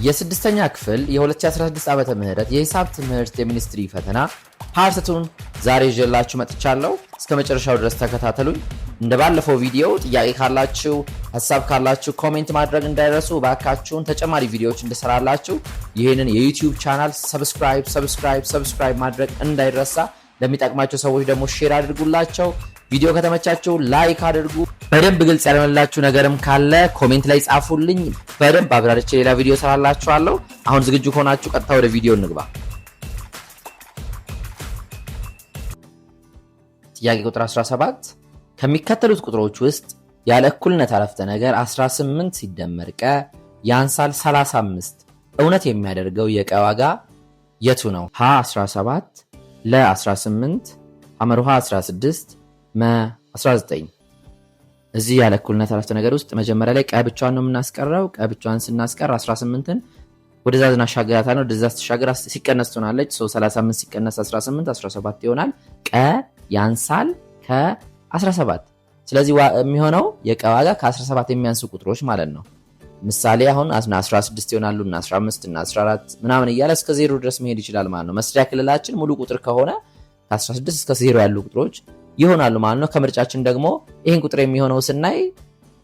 የስድስተኛ ክፍል የ2016 ዓመተ ምህረት የሂሳብ ትምህርት የሚኒስትሪ ፈተና ፓርት 2 ዛሬ ይዤላችሁ መጥቻለሁ። እስከ መጨረሻው ድረስ ተከታተሉኝ። እንደባለፈው ቪዲዮ ጥያቄ ካላችሁ ሐሳብ ካላችሁ ኮሜንት ማድረግ እንዳይረሱ። ባካችሁን ተጨማሪ ቪዲዮዎች እንድሰራላችሁ ይሄንን የዩቲዩብ ቻናል ሰብስክራይብ ማድረግ እንዳይረሳ። ለሚጠቅማቸው ሰዎች ደግሞ ሼር አድርጉላቸው። ቪዲዮ ከተመቻችሁ ላይክ አድርጉ። በደንብ ግልጽ ያልመላችሁ ነገርም ካለ ኮሜንት ላይ ጻፉልኝ። በደንብ አብራርቼ ሌላ ቪዲዮ ሰራላችኋለሁ። አሁን ዝግጁ ከሆናችሁ ቀጥታ ወደ ቪዲዮ እንግባ። ጥያቄ ቁጥር 17 ከሚከተሉት ቁጥሮች ውስጥ ያለ እኩልነት አረፍተ ነገር 18 ሲደመር ቀ ያንሳል 35 እውነት የሚያደርገው የቀ ዋጋ የቱ ነው? ሀ 17 ለ 18 ሐመርሃ 16 መ 19። እዚህ ያለ እኩልነት አረፍተ ነገር ውስጥ መጀመሪያ ላይ ቀ ብቻዋን ነው የምናስቀረው። ቀ ብቻዋን ስናስቀር 18ን ወደዛ እናሻግራታለን። ወደዛ ስትሻገር ሲቀነስ ትሆናለች። 35 ሲቀነስ 18 17 ይሆናል። ቀ ያንሳል ከ17። ስለዚህ የሚሆነው የቀ ዋጋ ከ17 የሚያንሱ ቁጥሮች ማለት ነው። ምሳሌ አሁን 16 ይሆናሉ እና 15 እና 14 ምናምን እያለ እስከ 0 ድረስ መሄድ ይችላል ማለት ነው። መስሪያ ክልላችን ሙሉ ቁጥር ከሆነ ከ16 እስከ 0 ያሉ ቁጥሮች ይሆናሉ ማለት ነው። ከምርጫችን ደግሞ ይሄን ቁጥር የሚሆነው ስናይ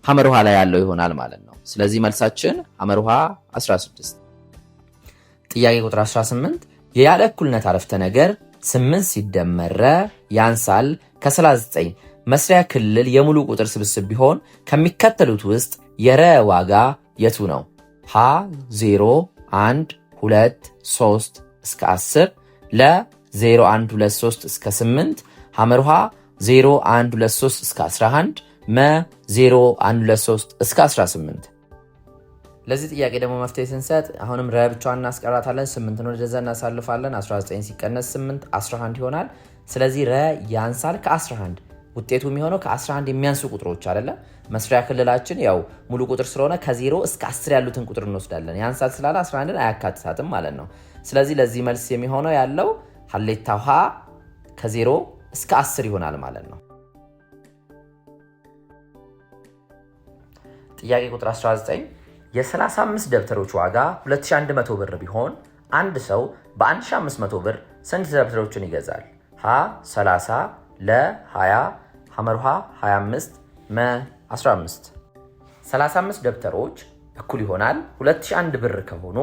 ሐመርሃ ላይ ያለው ይሆናል ማለት ነው። ስለዚህ መልሳችን ሐመርሃ 16። ጥያቄ ቁጥር 18 የያለ እኩልነት አረፍተ ነገር 8 ሲደመር ያንሳል ከ39 መስሪያ ክልል የሙሉ ቁጥር ስብስብ ቢሆን ከሚከተሉት ውስጥ የረ ዋጋ የቱ ነው? ሀ 0 1 2 3 እስከ 10 ለ 0 1 2 3 እስከ 8 ሐመርሃ 0 1 2 3 እስከ 11 መ 0 1 2 3 እስከ 18። ለዚህ ጥያቄ ደግሞ መፍትሄ ስንሰጥ አሁንም ረ ብቻዋን እናስቀራታለን። 8 ነው ወደዛ እናሳልፋለን። 19 ሲቀነስ 8 11 ይሆናል። ስለዚህ ረ ያንሳል ከ11። ውጤቱ የሚሆነው ከ11 የሚያንሱ ቁጥሮች አይደለ? መስሪያ ክልላችን ያው ሙሉ ቁጥር ስለሆነ ከ0 እስከ 10 ያሉትን ቁጥር እንወስዳለን። ያንሳል ስላለ 11ን አያካትታትም ማለት ነው። ስለዚህ ለዚህ መልስ የሚሆነው ያለው ሐሌታው ሀ ከ0 እስከ 10 ይሆናል ማለት ነው። ጥያቄ ቁጥር 19 የ35 ደብተሮች ዋጋ 2100 ብር ቢሆን አንድ ሰው በ1500 ብር ስንት ደብተሮችን ይገዛል? ሀ 30 ለ 20 ሐመርሃ 25 መ 15። 35 ደብተሮች እኩል ይሆናል 2001 ብር ከሆኑ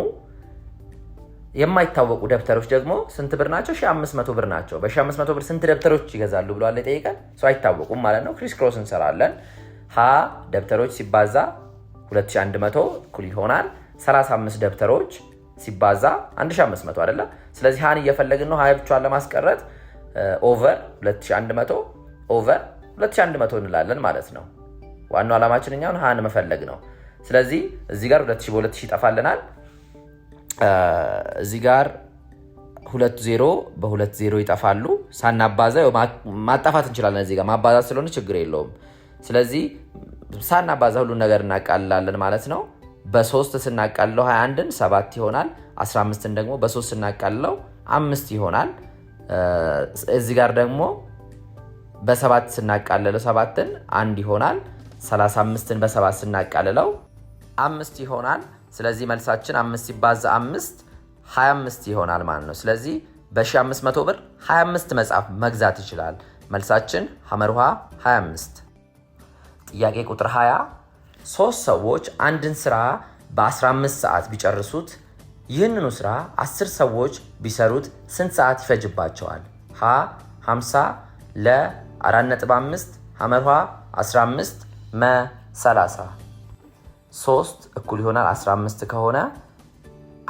የማይታወቁ ደብተሮች ደግሞ ስንት ብር ናቸው? 1500 ብር ናቸው። በ1500 ብር ስንት ደብተሮች ይገዛሉ ብሏል የጠየቀን ሰው። አይታወቁም ማለት ነው። ክሪስ ክሮስ እንሰራለን። ሀ ደብተሮች ሲባዛ 2100 እኩል ይሆናል 35 ደብተሮች ሲባዛ 1500 አይደለ? ስለዚህ ሀን እየፈለግን ነው። ሀ ብቻዋን ለማስቀረት ኦቨር 2100 ኦቨር 2100 እንላለን ማለት ነው። ዋናው ዓላማችን እኛውን ሀን መፈለግ ነው። ስለዚህ እዚህ ጋር 2000 በ2000 ይጠፋልናል። እዚህ ጋር 20 በ20 ይጠፋሉ። ሳናባዛ ማጣፋት እንችላለን። እዚህ ጋር ማባዛት ስለሆነ ችግር የለውም። ስለዚህ ሳናባዛ ሁሉን ነገር እናቃልላለን ማለት ነው። በ3 ስናቃልለው 21ን 7 ይሆናል። 15ን ደግሞ በ3 ስናቃልለው 5 ይሆናል። እዚህ ጋር ደግሞ በ7 ስናቃልለው 7ን 1 ይሆናል። 35ን በ7 ስናቃልለው 5 ይሆናል። ስለዚህ መልሳችን 5 ሲባዛ 5 25 ይሆናል ማለት ነው። ስለዚህ በ1500 ብር 25 መጽሐፍ መግዛት ይችላል። መልሳችን ሐመርሃ 25። ጥያቄ ቁጥር 20 3 ሰዎች አንድን ስራ በ15 ሰዓት ቢጨርሱት ይህንኑ ስራ 10 ሰዎች ቢሰሩት ስንት ሰዓት ይፈጅባቸዋል? ሀ 50 ለ 4.5 ሐመርሃ 15 መ 30። 3 እኩል ይሆናል 15 ከሆነ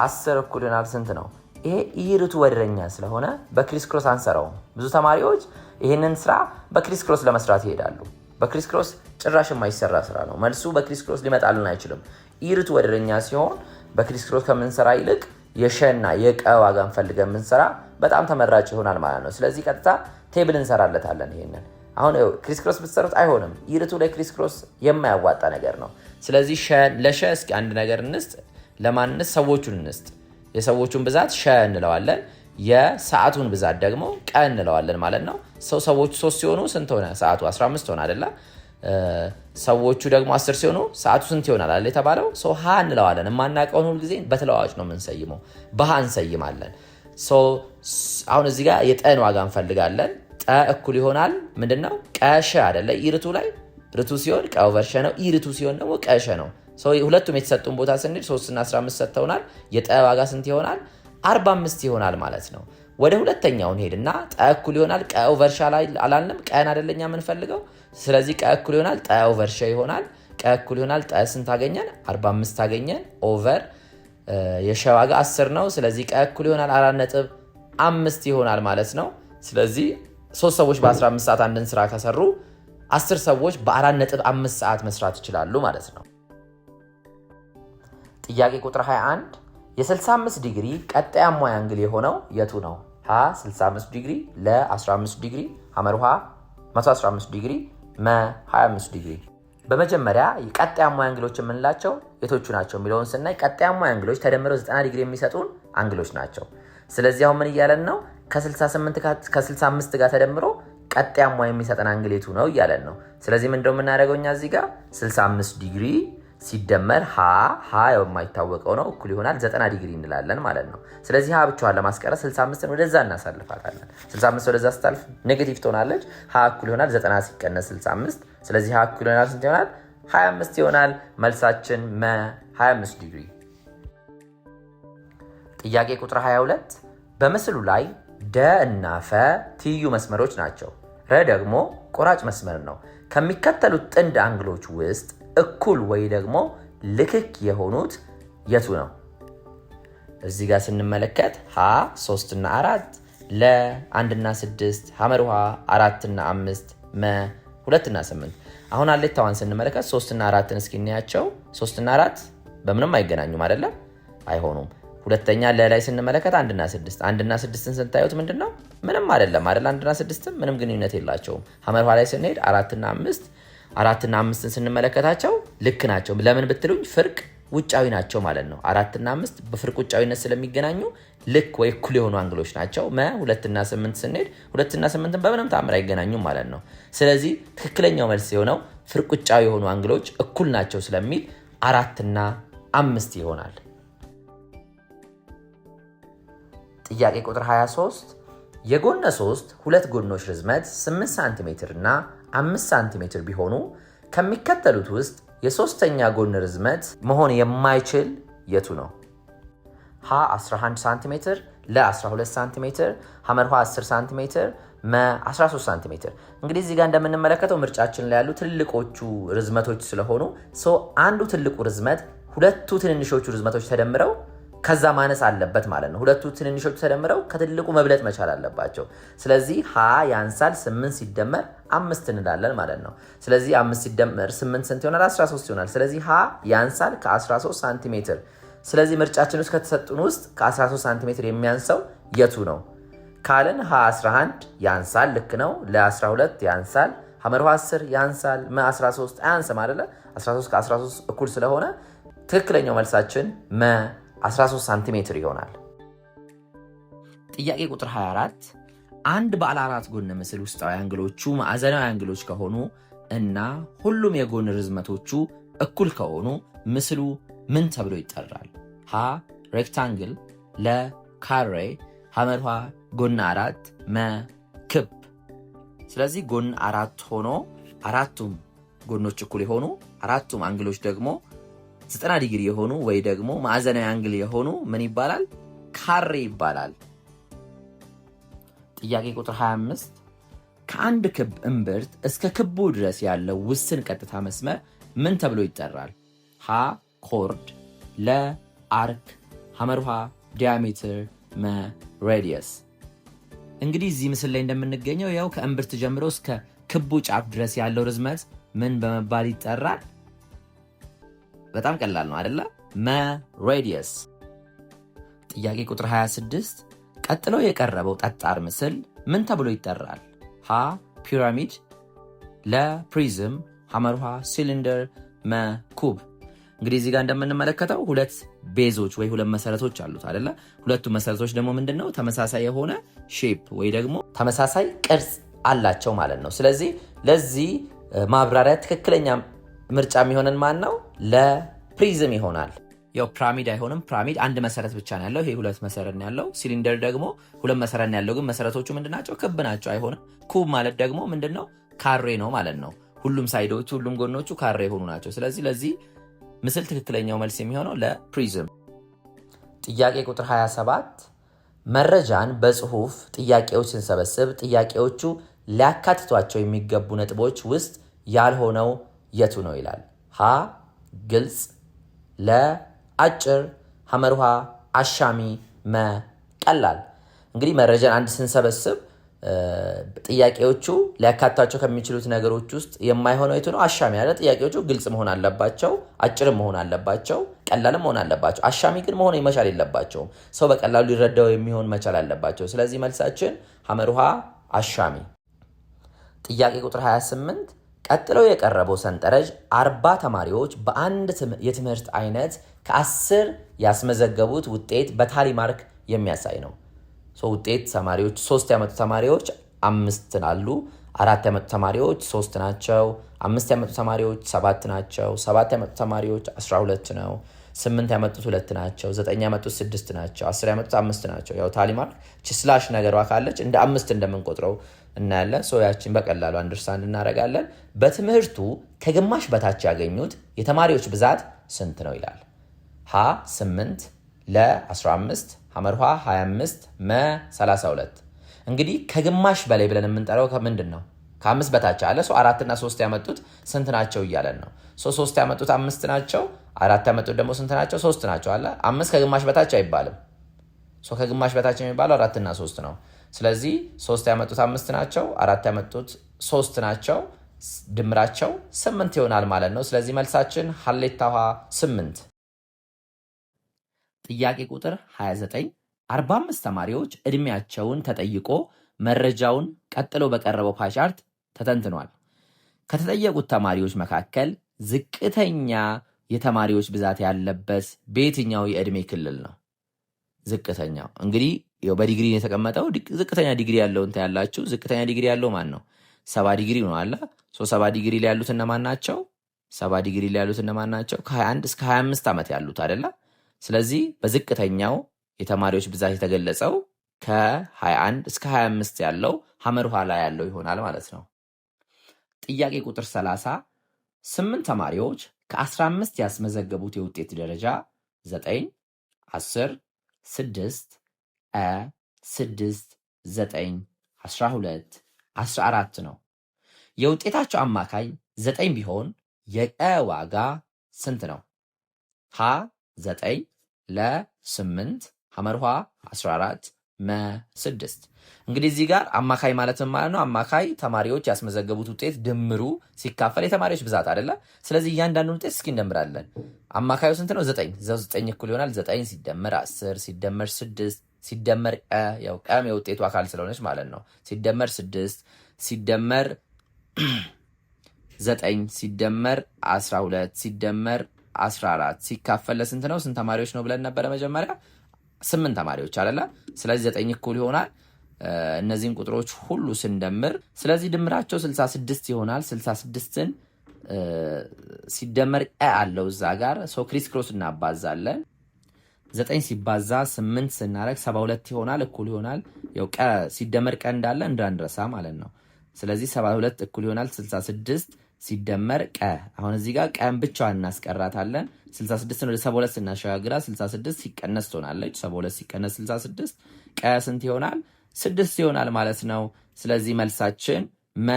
10 እኩል ይሆናል ስንት ነው? ይሄ ኢርቱ ወደረኛ ስለሆነ በክሪስ ክሮስ አንሰራውም። ብዙ ተማሪዎች ይሄንን ስራ በክሪስ ክሮስ ለመስራት ይሄዳሉ። በክሪስ ክሮስ ጭራሽ የማይሰራ ስራ ነው። መልሱ በክሪስ ክሮስ ሊመጣልን አይችልም። ኢርቱ ወደረኛ ሲሆን በክሪስ ክሮስ ከምንሰራ ይልቅ የሸና የቀ ዋጋን ፈልገን የምንሰራ በጣም ተመራጭ ይሆናል ማለት ነው። ስለዚህ ቀጥታ ቴብል እንሰራለታለን። ይሄንን አሁን ክሪስ ክሮስ ብትሰሩት አይሆንም። ኢርቱ ለክሪስ ክሮስ የማያዋጣ ነገር ነው። ስለዚህ ለሸ እስኪ አንድ ነገር እንስጥ። ለማን እንስጥ? ሰዎቹን እንስጥ። የሰዎቹን ብዛት ሸ እንለዋለን። የሰዓቱን ብዛት ደግሞ ቀ እንለዋለን ማለት ነው። ሰዎቹ 3 ሲሆኑ ስንት ሆነ? ሰዓቱ 15 ሆነ አይደለ? ሰዎቹ ደግሞ 10 ሲሆኑ ሰዓቱ ስንት ይሆናል አለ የተባለው። ሀ እንለዋለን። የማናውቀውን ሁል ጊዜ በተለዋዋጭ ነው የምንሰይመው። በሀ እንሰይማለን። አሁን እዚህ ጋር የጠን ዋጋ እንፈልጋለን። ጠ እኩል ይሆናል ምንድነው? ቀሸ አይደለ? ኢርቱ ላይ ርቱ ሲሆን ቀ ኦቨር ሸ ነው። ኢርቱ ሲሆን ደግሞ ቀሸ ነው። ሁለቱም የተሰጡን ቦታ ስንሄድ 3 እና 15 ሰጥተውናል። የጠ ዋጋ ስንት ይሆናል? 45 ይሆናል ማለት ነው። ወደ ሁለተኛውን ሄድና ጠ እኩል ይሆናል ቀ ኦቨር ሸ ላይ አላልንም? ቀን አይደለኛ የምንፈልገው። ስለዚህ ቀ እኩል ይሆናል ጠ ኦቨር ሸ ይሆናል። ቀ እኩል ይሆናል ጠ ስንት አገኘን? 45 አገኘን። ኦቨር የሸ ዋጋ 10 ነው። ስለዚህ ቀ እኩል ይሆናል 4.5 ይሆናል ማለት ነው። ስለዚህ 3 ሰዎች በ15 ሰዓት አንድን ስራ ከሰሩ 10 ሰዎች በ4.5 ሰዓት መስራት ይችላሉ ማለት ነው። ጥያቄ ቁጥር 21 የ65 ዲግሪ ቀጣያማ አንግል የሆነው የቱ ነው? ሀ 65 ዲግሪ፣ ለ 15 ዲግሪ፣ ሐመርሃ 115 ዲግሪ፣ መ 25 ዲግሪ። በመጀመሪያ ቀጣያማ አንግሎች የምንላቸው የቶቹ ናቸው የሚለውን ስናይ ቀጣያማ አንግሎች ተደምረው 90 ዲግሪ የሚሰጡን አንግሎች ናቸው። ስለዚህ አሁን ምን እያለን ነው? ከ65 ጋር ተደምሮ ቀጣያማ የሚሰጠን አንግል የቱ ነው እያለን ነው። ስለዚህ ምንድነው የምናደርገው እኛ እዚህ ጋር 65 ዲግሪ ሲደመር ሀ የማይታወቀው ነው እኩል ይሆናል 90 ዲግሪ እንላለን ማለት ነው። ስለዚህ ሀ ብቻዋን ለማስቀረት 65ን ወደዛ እናሳልፋታለን። 65 ወደዛ ስታልፍ ኔጌቲቭ ትሆናለች። ሀ እኩል ይሆናል 90 ሲቀነስ 65። ስለዚህ ሀ እኩል ይሆናል ስንት ይሆናል? 25 ይሆናል። መልሳችን መ 25 ዲግሪ። ጥያቄ ቁጥር 22 በምስሉ ላይ ደ እና ፈ ትይዩ መስመሮች ናቸው። ረ ደግሞ ቆራጭ መስመር ነው። ከሚከተሉት ጥንድ አንግሎች ውስጥ እኩል ወይ ደግሞ ልክክ የሆኑት የቱ ነው? እዚህ ጋር ስንመለከት ሀ 3 እና 4፣ ለ 1 እና 6፣ ሐመርሃ 4 እና 5፣ መ 2 እና 8። አሁን አሌታዋን ስንመለከት 3 እና 4ን እስኪ እናያቸው። 3 እና 4 በምንም አይገናኙም አይደለም? አይሆኑም። ሁለተኛ ለላይ ስንመለከት 1 እና 6፣ 1 እና 6ን ስንታዩት ምንድነው? ምንም አይደለም አይደል? 1 እና 6 ምንም ግንኙነት የላቸውም። ሐመርሃ ላይ ስንሄድ 4 እና 5፣ 4 እና 5ን ስንመለከታቸው ልክ ናቸው። ለምን ብትሉኝ ፍርቅ ውጫዊ ናቸው ማለት ነው። 4 እና 5 በፍርቅ ውጫዊነት ስለሚገናኙ ልክ ወይ እኩል የሆኑ አንግሎች ናቸው። 2 እና 8 ስንሄድ 2 እና 8ን በምንም ተአምር አይገናኙም ማለት ነው። ስለዚህ ትክክለኛው መልስ የሆነው ፍርቅ ውጫዊ የሆኑ አንግሎች እኩል ናቸው ስለሚል 4 እና 5 ይሆናል። ጥያቄ ቁጥር 23 የጎነ 3 ሁለት ጎኖች ርዝመት 8 ሳንቲሜትር እና 5 ሳንቲሜትር ቢሆኑ ከሚከተሉት ውስጥ የሶስተኛ ጎን ርዝመት መሆን የማይችል የቱ ነው? ሀ 11 ሳንቲሜትር፣ ለ 12 ሳንቲሜትር፣ ሐመርሃ 10 ሳንቲሜትር፣ መ 13 ሳንቲሜትር። እንግዲህ እዚህ ጋር እንደምንመለከተው ምርጫችን ላይ ያሉ ትልቆቹ ርዝመቶች ስለሆኑ አንዱ ትልቁ ርዝመት ሁለቱ ትንንሾቹ ርዝመቶች ተደምረው ከዛ ማነስ አለበት ማለት ነው። ሁለቱ ትንንሾቹ ተደምረው ከትልቁ መብለጥ መቻል አለባቸው። ስለዚህ ሀ ያንሳል 8 ሲደመር 5 እንላለን ማለት ነው። ስለዚህ 5 ሲደመር 8 ስንት ይሆናል? 13 ይሆናል። ስለዚህ ሀ ያንሳል ከ13 ሳንቲሜትር። ስለዚህ ምርጫችን ውስጥ ከተሰጡን ውስጥ ከ13 ሳንቲሜትር የሚያንሰው የቱ ነው ካልን ሀ 11 ያንሳል፣ ልክ ነው። ለ12 ያንሳል፣ ሐመርሃ 10 ያንሳል፣ መ 13 አያንስም አይደለ? 13 ከ13 እኩል ስለሆነ ትክክለኛው መልሳችን መ 13 ሳንቲሜትር ይሆናል። ጥያቄ ቁጥር 24 አንድ ባለ 4 ጎን ምስል ውስጣዊ አንግሎቹ ማዕዘናዊ አንግሎች ከሆኑ እና ሁሉም የጎን ርዝመቶቹ እኩል ከሆኑ ምስሉ ምን ተብሎ ይጠራል? ሀ ሬክታንግል፣ ለ ካሬ፣ ሐመርሃ ጎን 4፣ መ ክብ። ስለዚህ ጎን 4 ሆኖ አራቱም ጎኖች እኩል የሆኑ አራቱም አንግሎች ደግሞ 90 ዲግሪ የሆኑ ወይ ደግሞ ማዕዘናዊ አንግል የሆኑ ምን ይባላል? ካሬ ይባላል። ጥያቄ ቁጥር 25 ከአንድ ክብ እምብርት እስከ ክቡ ድረስ ያለው ውስን ቀጥታ መስመር ምን ተብሎ ይጠራል? ሀ ኮርድ፣ ለ አርክ፣ ሐመርሃ ዲያሜትር፣ መ ሬዲየስ። እንግዲህ እዚህ ምስል ላይ እንደምንገኘው ያው ከእምብርት ጀምሮ እስከ ክቡ ጫፍ ድረስ ያለው ርዝመት ምን በመባል ይጠራል? በጣም ቀላል ነው አይደለ? መ ሬዲየስ። ጥያቄ ቁጥር 26 ቀጥሎ የቀረበው ጠጣር ምስል ምን ተብሎ ይጠራል? ሀ ፒራሚድ፣ ለ ፕሪዝም፣ ሐመርሃ ሲሊንደር፣ መ ኩብ። እንግዲህ እዚህ ጋር እንደምንመለከተው ሁለት ቤዞች ወይ ሁለት መሰረቶች አሉት አይደለ? ሁለቱ መሰረቶች ደግሞ ምንድነው? ተመሳሳይ የሆነ ሼፕ ወይ ደግሞ ተመሳሳይ ቅርጽ አላቸው ማለት ነው። ስለዚህ ለዚህ ማብራሪያ ትክክለኛ ምርጫ የሚሆነን ማን ነው? ለፕሪዝም ይሆናል። ያው ፒራሚድ አይሆንም። ፒራሚድ አንድ መሰረት ብቻ ነው ያለው። ይሄ ሁለት መሰረት ነው ያለው። ሲሊንደር ደግሞ ሁለት መሰረት ነው ያለው። ግን መሰረቶቹ ምንድናቸው? ክብ ናቸው። አይሆንም። ኩብ ማለት ደግሞ ምንድነው? ካሬ ነው ማለት ነው። ሁሉም ሳይዶቹ ሁሉም ጎኖቹ ካሬ የሆኑ ናቸው። ስለዚህ ለዚህ ምስል ትክክለኛው መልስ የሚሆነው ለፕሪዝም። ጥያቄ ቁጥር 27 መረጃን በጽሁፍ ጥያቄዎች ስንሰበስብ ጥያቄዎቹ ሊያካትቷቸው የሚገቡ ነጥቦች ውስጥ ያልሆነው የቱ ነው ይላል። ሀ ግልጽ፣ ለ አጭር፣ ሐመርሃ አሻሚ፣ መ ቀላል። እንግዲህ መረጃን አንድ ስንሰበስብ ጥያቄዎቹ ሊያካትቷቸው ከሚችሉት ነገሮች ውስጥ የማይሆነው የቱ ነው? አሻሚ ያለ። ጥያቄዎቹ ግልጽ መሆን አለባቸው፣ አጭርም መሆን አለባቸው፣ ቀላልም መሆን አለባቸው። አሻሚ ግን መሆን መቻል የለባቸውም። ሰው በቀላሉ ሊረዳው የሚሆን መቻል አለባቸው። ስለዚህ መልሳችን ሐመርሃ አሻሚ። ጥያቄ ቁጥር 28 ቀጥለው የቀረበው ሰንጠረዥ 40 ተማሪዎች በአንድ የትምህርት አይነት ከ10 ያስመዘገቡት ውጤት በታሊ ማርክ የሚያሳይ ነው። ውጤት ተማሪዎች 3 ያመጡ ተማሪዎች 5 አሉ። 4 ያመጡ ተማሪዎች 3 ናቸው። 5 ያመጡ ተማሪዎች 7 ናቸው። 7 ያመጡ ተማሪዎች 12 ነው። 8 ያመጡት 2 ናቸው። 9 ያመጡት 6 ናቸው። 10 ያመጡት 5 ናቸው። ያው ታሊ ማርክ ስላሽ ነገሯ ካለች እንደ 5 እንደምንቆጥረው እናያለን። ያችን በቀላሉ አንደርስታንድ እናደርጋለን። በትምህርቱ ከግማሽ በታች ያገኙት የተማሪዎች ብዛት ስንት ነው ይላል። ሀ 8፣ ለ 15፣ ሐመርሃ 25፣ መ 32። እንግዲህ ከግማሽ በላይ ብለን የምንጠራው ከምንድን ነው? ከ5 በታች አለ። 4 እና 3 ያመጡት ስንት ናቸው እያለን ነው። 3 ያመጡት 5 ናቸው። 4 ያመጡት ደግሞ ስንት ናቸው? 3 ናቸው አለ። 5 ከግማሽ በታች አይባልም። ከግማሽ በታች የሚባለው 4 እና 3 ነው። ስለዚህ 3 ያመጡት 5 ናቸው። 4 ያመጡት 3 ናቸው። ድምራቸው 8 ይሆናል ማለት ነው። ስለዚህ መልሳችን ሀሌታ ውሃ 8። ጥያቄ ቁጥር 29 45 ተማሪዎች ዕድሜያቸውን ተጠይቆ መረጃውን ቀጥሎ በቀረበው ፓቻርት ተተንትኗል። ከተጠየቁት ተማሪዎች መካከል ዝቅተኛ የተማሪዎች ብዛት ያለበት በየትኛው የዕድሜ ክልል ነው? ዝቅተኛው እንግዲህ በዲግሪ የተቀመጠው ዝቅተኛ ዲግሪ ያለውን ታያላችሁ። ዝቅተኛ ዲግሪ ያለው ማን ነው? 70 ዲግሪ ነው አለ። 70 ዲግሪ ላይ ያሉት እነማን ናቸው? 70 ዲግሪ ላይ ያሉት እነማን ናቸው? ከ21 እስከ 25 ዓመት ያሉት አይደለ? ስለዚህ በዝቅተኛው የተማሪዎች ብዛት የተገለጸው ከ21 እስከ 25 ያለው ሐመርሃ ላይ ያለው ይሆናል ማለት ነው። ጥያቄ ቁጥር 30 8 ተማሪዎች ከ15 ያስመዘገቡት የውጤት ደረጃ 9፣ 10፣ 6፣ 6፣ 9፣ 12፣ 14 ነው። የውጤታቸው አማካይ 9 ቢሆን የቀ ዋጋ ስንት ነው? ሀ 9፣ ለ 8፣ ሐመርሃ 14፣ መ 6። እንግዲህ እዚህ ጋር አማካይ ማለት ምን ማለት ነው? አማካይ ተማሪዎች ያስመዘገቡት ውጤት ድምሩ ሲካፈል የተማሪዎች ብዛት አይደለ? ስለዚህ እያንዳንዱን ውጤት እስኪ እንደምራለን። አማካዩ ስንት ነው? 9። 9 እኩል ይሆናል 9 ሲደመር 10 ሲደመር 6 ሲደመር ቀ፣ ያው ቀም የውጤቱ አካል ስለሆነች ማለት ነው። ሲደመር 6 ሲደመር 9 ሲደመር 12 ሲደመር 14 ሲካፈል ለስንት ነው? ስንት ተማሪዎች ነው ብለን ነበረ መጀመሪያ? 8 ተማሪዎች አይደለ? ስለዚህ 9 እኩል ይሆናል እነዚህን ቁጥሮች ሁሉ ስንደምር፣ ስለዚህ ድምራቸው 66 ይሆናል። 66ን ሲደመር ቀ አለው እዛ ጋር ክሪስ ክሮስ እናባዛለን። 9 ሲባዛ 8 ስናረግ 72 ይሆናል። እኩል ይሆናል ያው ቀ ሲደመር ቀ እንዳለ እንዳንረሳ ማለት ነው። ስለዚህ 72 እኩል ይሆናል 66 ሲደመር ቀ። አሁን እዚህ ጋር ቀን ብቻዋን እናስቀራታለን። 66 ወደ 72 ስናሸጋግራ 66 ሲቀነስ ትሆናለች። 72 ሲቀነስ 66 ቀ ስንት ይሆናል? 6 ይሆናል ማለት ነው። ስለዚህ መልሳችን መ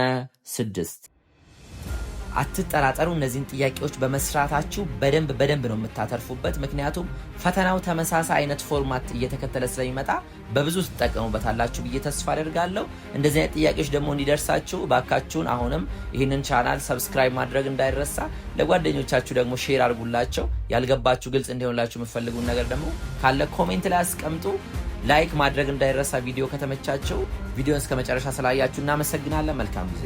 6። አትጠራጠሩ። እነዚህን ጥያቄዎች በመስራታችሁ በደንብ ነው የምታተርፉበት። ምክንያቱም ፈተናው ተመሳሳይ አይነት ፎርማት እየተከተለ ስለሚመጣ በብዙ ትጠቀሙበታላችሁ ብዬ ተስፋ አደርጋለሁ። እንደዚህ አይነት ጥያቄዎች ደግሞ እንዲደርሳችሁ ባካችሁን አሁንም ይህንን ቻናል ሰብስክራይብ ማድረግ እንዳይረሳ፣ ለጓደኞቻችሁ ደግሞ ሼር አድርጉላቸው። ያልገባችሁ ግልጽ እንዲሆንላችሁ የምትፈልጉን ነገር ደግሞ ካለ ኮሜንት ላይ አስቀምጡ። ላይክ ማድረግ እንዳይረሳ። ቪዲዮ ከተመቻቸው ቪዲዮን እስከ መጨረሻ ስላያችሁ እናመሰግናለን። መልካም ጊዜ